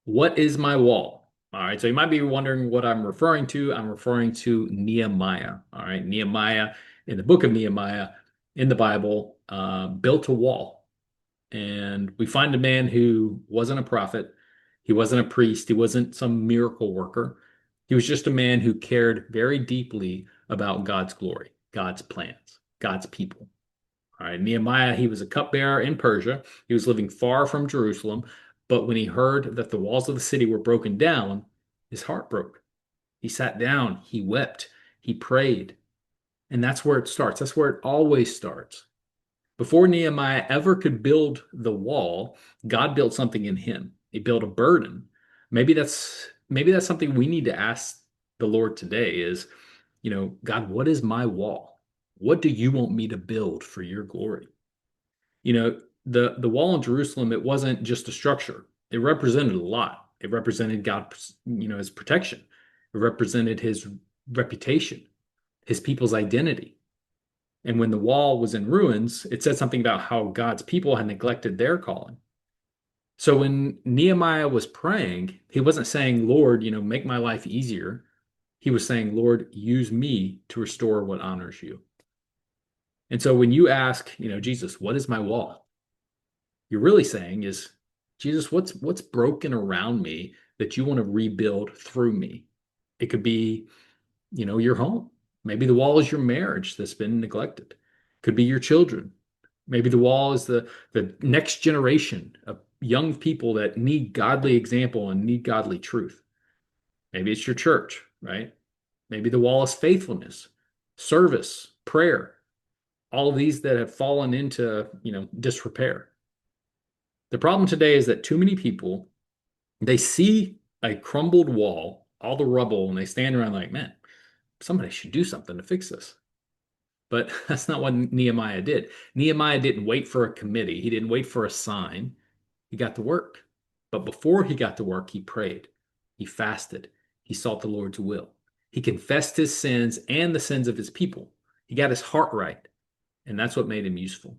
What is my wall? All right, so you might be wondering what I'm referring to. I'm referring to Nehemiah. All right, Nehemiah in the book of Nehemiah in the Bible built a wall. And we find a man who wasn't a prophet, he wasn't a priest, he wasn't some miracle worker. He was just a man who cared very deeply about God's glory, God's plans, God's people. All right, Nehemiah, he was a cupbearer in Persia. He was living far from Jerusalem, but when he heard that the walls of the city were broken down, his heart broke. He sat down, he wept, he prayed, and that's where it starts. That's where it always starts. Before Nehemiah ever could build the wall, God built something in him. He built a burden. Maybe that's something we need to ask the Lord today is, God, what is my wall? What do you want me to build for your glory? The wall in Jerusalem, it wasn't just a structure. It represented a lot. It represented God, his protection. It represented his reputation, his people's identity. And when the wall was in ruins, it said something about how God's people had neglected their calling. So when Nehemiah was praying, he wasn't saying, Lord, make my life easier. He was saying, Lord, use me to restore what honors you. And so when you ask, Jesus, what is my wall? You're really saying is, Jesus, what's broken around me that you want to rebuild through me? It could be, your home. Maybe the wall is your marriage that's been neglected. Could be your children. Maybe the wall is the next generation of young people that need godly example and need godly truth. Maybe it's your church, right? Maybe the wall is faithfulness, service, prayer, all of these that have fallen into, disrepair. The problem today is that too many people, they see a crumbled wall, all the rubble, and they stand around like, man, somebody should do something to fix this. But that's not what Nehemiah did. Nehemiah didn't wait for a committee. He didn't wait for a sign. He got to work. But before he got to work, he prayed. He fasted. He sought the Lord's will. He confessed his sins and the sins of his people. He got his heart right. And that's what made him useful.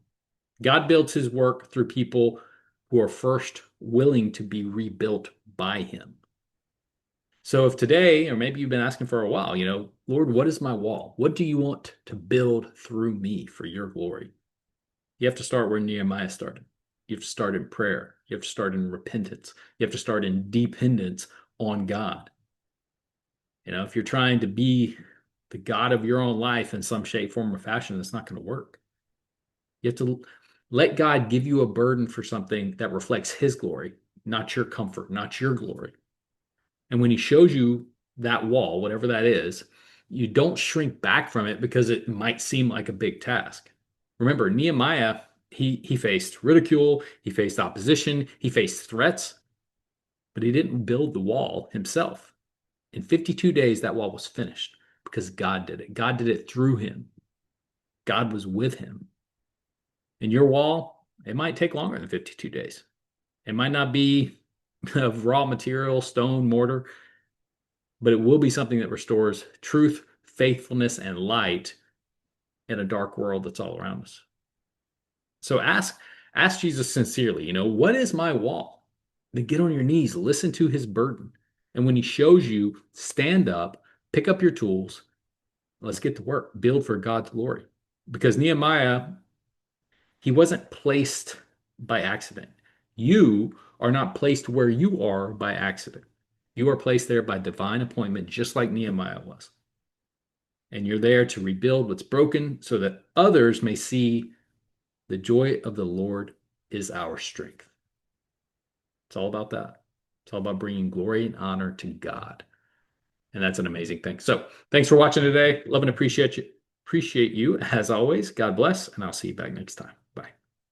God builds his work through people who are first willing to be rebuilt by him. So if today, or maybe you've been asking for a while, Lord, what is my wall? What do you want to build through me for your glory? You have to start where Nehemiah started. You have to start in prayer. You have to start in repentance. You have to start in dependence on God. If you're trying to be the God of your own life in some shape, form, or fashion, that's not going to work. You have to let God give you a burden for something that reflects his glory, not your comfort, not your glory. And when he shows you that wall, whatever that is, you don't shrink back from it because it might seem like a big task. Remember, Nehemiah, he faced ridicule, he faced opposition, he faced threats, but he didn't build the wall himself. In 52 days, that wall was finished because God did it. God did it through him. God was with him. And your wall, it might take longer than 52 days. It might not be of raw material, stone, mortar, but it will be something that restores truth, faithfulness, and light in a dark world that's all around us. So ask Jesus sincerely, what is my wall? Then get on your knees, listen to his burden. And when he shows you, stand up, pick up your tools, let's get to work, build for God's glory. Because Nehemiah, he wasn't placed by accident. You are not placed where you are by accident. You are placed there by divine appointment, just like Nehemiah was. And you're there to rebuild what's broken so that others may see the joy of the Lord is our strength. It's all about that. It's all about bringing glory and honor to God. And that's an amazing thing. So thanks for watching today. Love and appreciate you. Appreciate you as always. God bless, and I'll see you back next time.